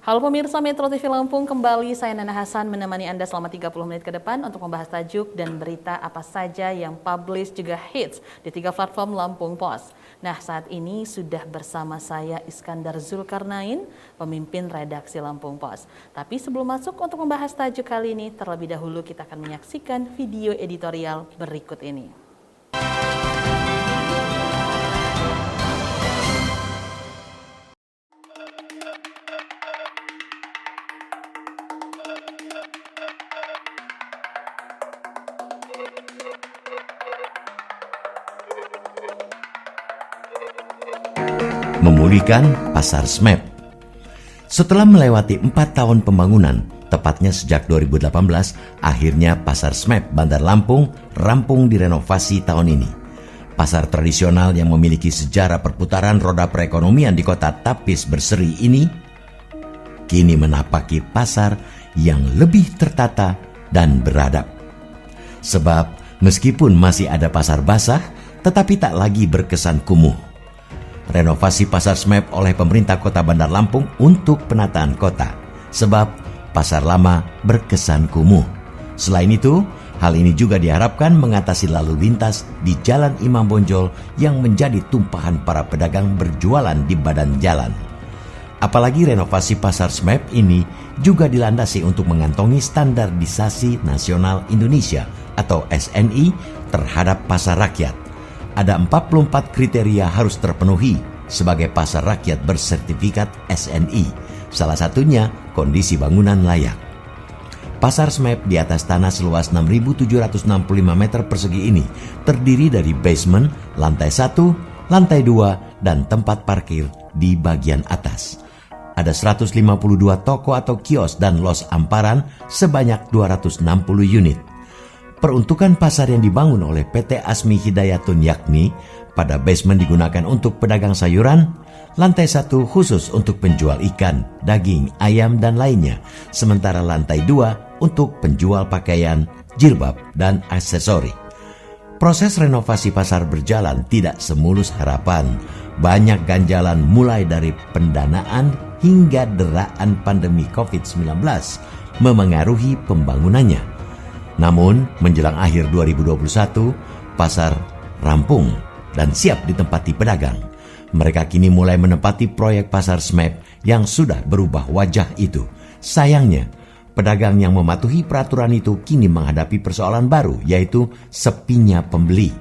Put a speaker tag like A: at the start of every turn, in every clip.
A: Halo pemirsa Metro TV Lampung, kembali saya Nana Hasan menemani Anda selama 30 menit ke depan untuk membahas tajuk dan berita apa saja yang publish juga hits di 3 platform Lampung Pos. Nah, saat ini sudah bersama saya Iskandar Zulkarnain, pemimpin redaksi Lampung Pos. Tapi sebelum masuk untuk membahas tajuk kali ini, terlebih dahulu kita akan menyaksikan video editorial berikut ini.
B: Memulihkan Pasar SMAP. Setelah melewati 4 tahun pembangunan, tepatnya sejak 2018, akhirnya Pasar SMAP Bandar Lampung rampung direnovasi tahun ini. Pasar tradisional yang memiliki sejarah perputaran roda perekonomian di kota Tapis Berseri ini, kini menapaki pasar yang lebih tertata dan beradab. Sebab meskipun masih ada pasar basah, tetapi tak lagi berkesan kumuh. Renovasi Pasar SMAP oleh pemerintah Kota Bandar Lampung untuk penataan kota, sebab pasar lama berkesan kumuh. Selain itu, hal ini juga diharapkan mengatasi lalu lintas di Jalan Imam Bonjol yang menjadi tumpahan para pedagang berjualan di badan jalan. Apalagi renovasi Pasar SMAP ini juga dilandasi untuk mengantongi standarisasi nasional Indonesia atau SNI terhadap pasar rakyat. Ada 44 kriteria harus terpenuhi sebagai pasar rakyat bersertifikat SNI. Salah satunya kondisi bangunan layak. Pasar SMAP di atas tanah seluas 6.765 meter persegi ini terdiri dari basement, lantai 1, lantai 2, dan tempat parkir di bagian atas. Ada 152 toko atau kios dan los amparan sebanyak 260 unit. Peruntukan pasar yang dibangun oleh PT Asmi Hidayatun yakni pada basement digunakan untuk pedagang sayuran, lantai 1 khusus untuk penjual ikan, daging, ayam, dan lainnya, sementara lantai 2 untuk penjual pakaian, jilbab, dan aksesori. Proses renovasi pasar berjalan tidak semulus harapan. Banyak ganjalan mulai dari pendanaan hingga deraan pandemi COVID-19 memengaruhi pembangunannya. Namun, menjelang akhir 2021, pasar rampung dan siap ditempati pedagang. Mereka kini mulai menempati proyek Pasar SMAP yang sudah berubah wajah itu. Sayangnya, pedagang yang mematuhi peraturan itu kini menghadapi persoalan baru, yaitu sepinya pembeli.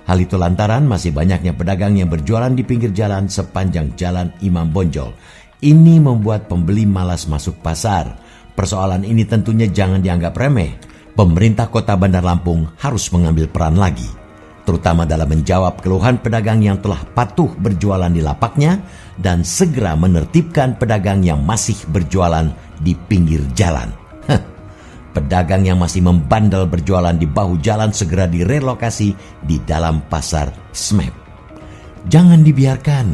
B: Hal itu lantaran masih banyaknya pedagang yang berjualan di pinggir jalan sepanjang Jalan Imam Bonjol. Ini membuat pembeli malas masuk pasar. Persoalan ini tentunya jangan dianggap remeh. Pemerintah Kota Bandar Lampung harus mengambil peran lagi, terutama dalam menjawab keluhan pedagang yang telah patuh berjualan di lapaknya dan segera menertibkan pedagang yang masih berjualan di pinggir jalan. Pedagang yang masih membandel berjualan di bahu jalan segera direlokasi di dalam pasar SMAP. Jangan dibiarkan.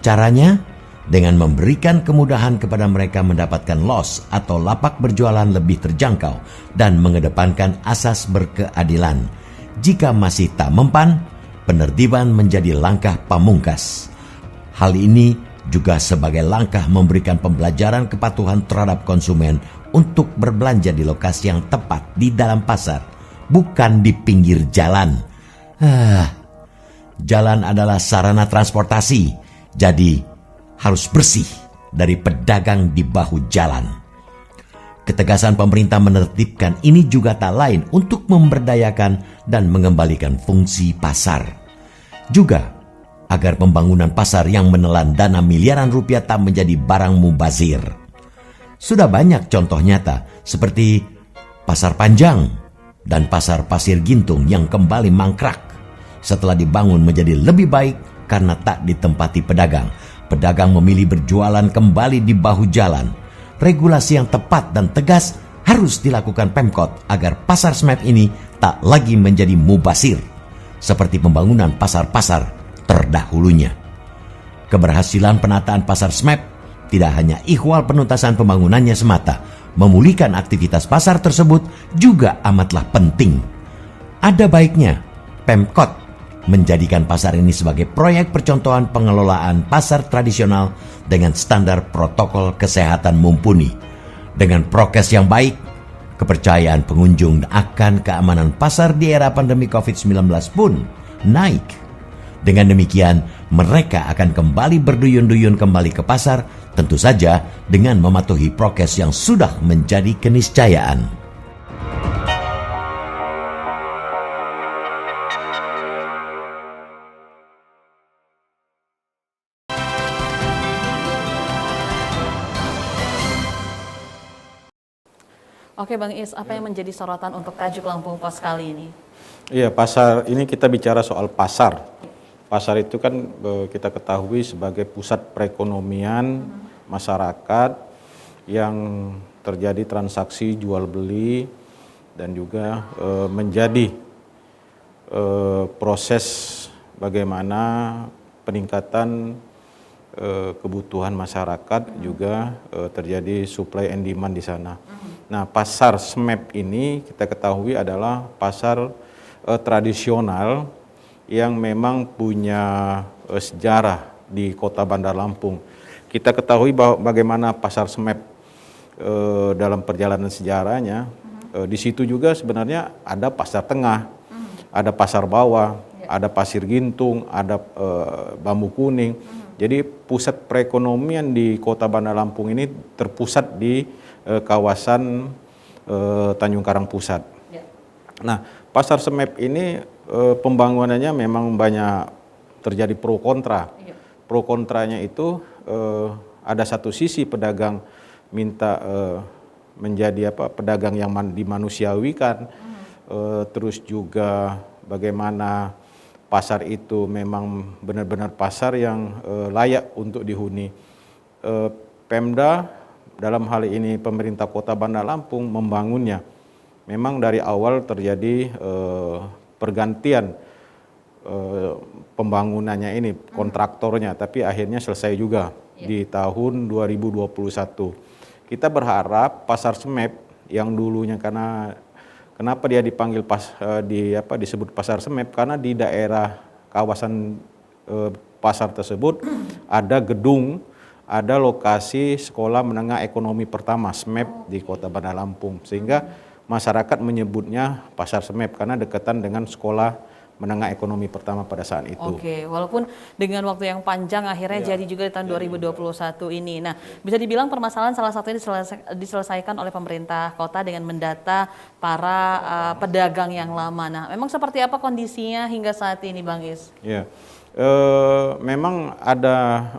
B: Caranya dengan memberikan kemudahan kepada mereka mendapatkan los atau lapak berjualan lebih terjangkau dan mengedepankan asas berkeadilan. Jika masih tak mempan, penertiban menjadi langkah pamungkas. Hal ini juga sebagai langkah memberikan pembelajaran kepatuhan terhadap konsumen untuk berbelanja di lokasi yang tepat di dalam pasar, bukan di pinggir jalan. Jalan adalah sarana transportasi, jadi harus bersih dari pedagang di bahu jalan. Ketegasan pemerintah menertibkan ini juga tak lain untuk memberdayakan dan mengembalikan fungsi pasar. Juga agar pembangunan pasar yang menelan dana miliaran rupiah tak menjadi barang mubazir. Sudah banyak contoh nyata seperti Pasar Panjang dan Pasar Pasir Gintung yang kembali mangkrak setelah dibangun menjadi lebih baik karena tak ditempati pedagang. Pedagang memilih berjualan kembali di bahu jalan. Regulasi yang tepat dan tegas harus dilakukan Pemkot agar pasar SMAP ini tak lagi menjadi mubazir seperti pembangunan pasar-pasar terdahulunya. Keberhasilan penataan pasar SMAP tidak hanya ihwal penuntasan pembangunannya semata, memulihkan aktivitas pasar tersebut juga amatlah penting. Ada baiknya Pemkot menjadikan pasar ini sebagai proyek percontohan pengelolaan pasar tradisional dengan standar protokol kesehatan mumpuni. Dengan prokes yang baik, kepercayaan pengunjung akan keamanan pasar di era pandemi COVID-19 pun naik. Dengan demikian, mereka akan kembali berduyun-duyun kembali ke pasar, tentu saja dengan mematuhi prokes yang sudah menjadi keniscayaan.
A: Oke Bang Is, apa yang menjadi sorotan untuk tajuk Lampung Pos kali ini?
C: Iya, pasar ini kita bicara soal pasar. Pasar itu kan kita ketahui sebagai pusat perekonomian masyarakat yang terjadi transaksi jual beli dan juga menjadi proses bagaimana peningkatan kebutuhan masyarakat juga terjadi supply and demand di sana. Nah, pasar SMAP ini kita ketahui adalah pasar tradisional yang memang punya sejarah di Kota Bandar Lampung. Kita ketahui bahwa bagaimana pasar SMAP dalam perjalanan sejarahnya. Di situ juga sebenarnya ada pasar tengah, ada pasar bawah, ada pasir gintung, ada bambu kuning. Jadi pusat perekonomian di Kota Bandar Lampung ini terpusat di kawasan Tanjung Karang Pusat. Ya. Nah, pasar SMAP ini pembangunannya memang banyak terjadi pro kontra. Ya. Pro kontranya itu ada satu sisi pedagang minta menjadi pedagang yang dimanusiawikan, terus juga bagaimana pasar itu memang benar-benar pasar yang layak untuk dihuni. Pemda dalam hal ini pemerintah Kota Bandar Lampung membangunnya. Memang dari awal terjadi pergantian pembangunannya ini, kontraktornya, tapi akhirnya selesai juga di tahun 2021. Kita berharap pasar SMAP yang dulunya kenapa dia dipanggil disebut pasar SMAP, karena di daerah kawasan pasar tersebut ada gedung, ada lokasi sekolah menengah ekonomi pertama SMAP di Kota Bandar Lampung, sehingga masyarakat menyebutnya pasar SMAP karena dekatan dengan sekolah menengah ekonomi pertama pada saat itu.
A: Oke, walaupun dengan waktu yang panjang akhirnya jadi juga di tahun 2021 ini. Nah, bisa dibilang permasalahan salah satunya diselesaikan oleh pemerintah kota dengan mendata para pedagang yang lama. Nah, memang seperti apa kondisinya hingga saat ini, Bang Is?
C: Ya. Memang ada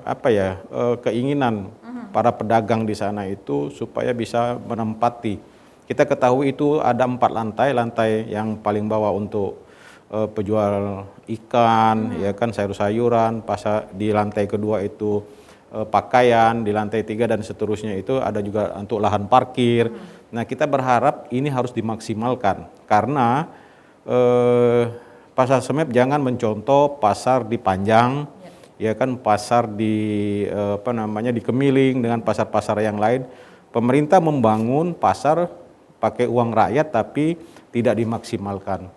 C: keinginan para pedagang di sana itu supaya bisa menempati. Kita ketahui itu ada 4 lantai yang paling bawah untuk penjual ikan, ya kan, sayur-sayuran, di lantai kedua itu pakaian, di lantai 3 dan seterusnya itu ada juga untuk lahan parkir. Nah, kita berharap ini harus dimaksimalkan karena pasar SMAP jangan mencontoh pasar di Panjang, ya kan, pasar di di Kemiling dengan pasar-pasar yang lain. Pemerintah membangun pasar pakai uang rakyat tapi tidak dimaksimalkan.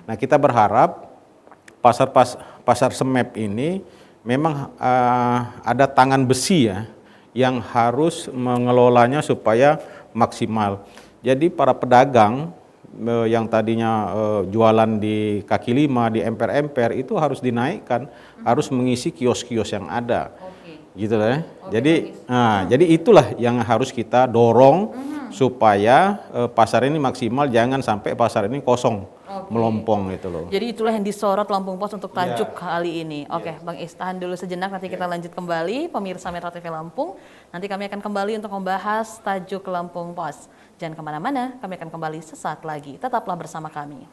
C: Nah, kita berharap pasar SMAP ini memang ada tangan besi ya yang harus mengelolanya supaya maksimal. Jadi para pedagang yang tadinya jualan di kaki lima, di emper-emper itu harus dinaikkan, harus mengisi kios-kios yang ada. Gitu lah. Jadi itulah yang harus kita dorong supaya pasar ini maksimal, jangan sampai pasar ini kosong, melompong gitu loh.
A: Jadi itulah yang disorot Lampung Pos untuk tajuk kali ini. Oke, Bang Is, tahan dulu sejenak, nanti kita lanjut kembali. Pemirsa Metro TV Lampung, nanti kami akan kembali untuk membahas tajuk Lampung Pos. Jangan kemana-mana, kami akan kembali sesaat lagi. Tetaplah bersama kami.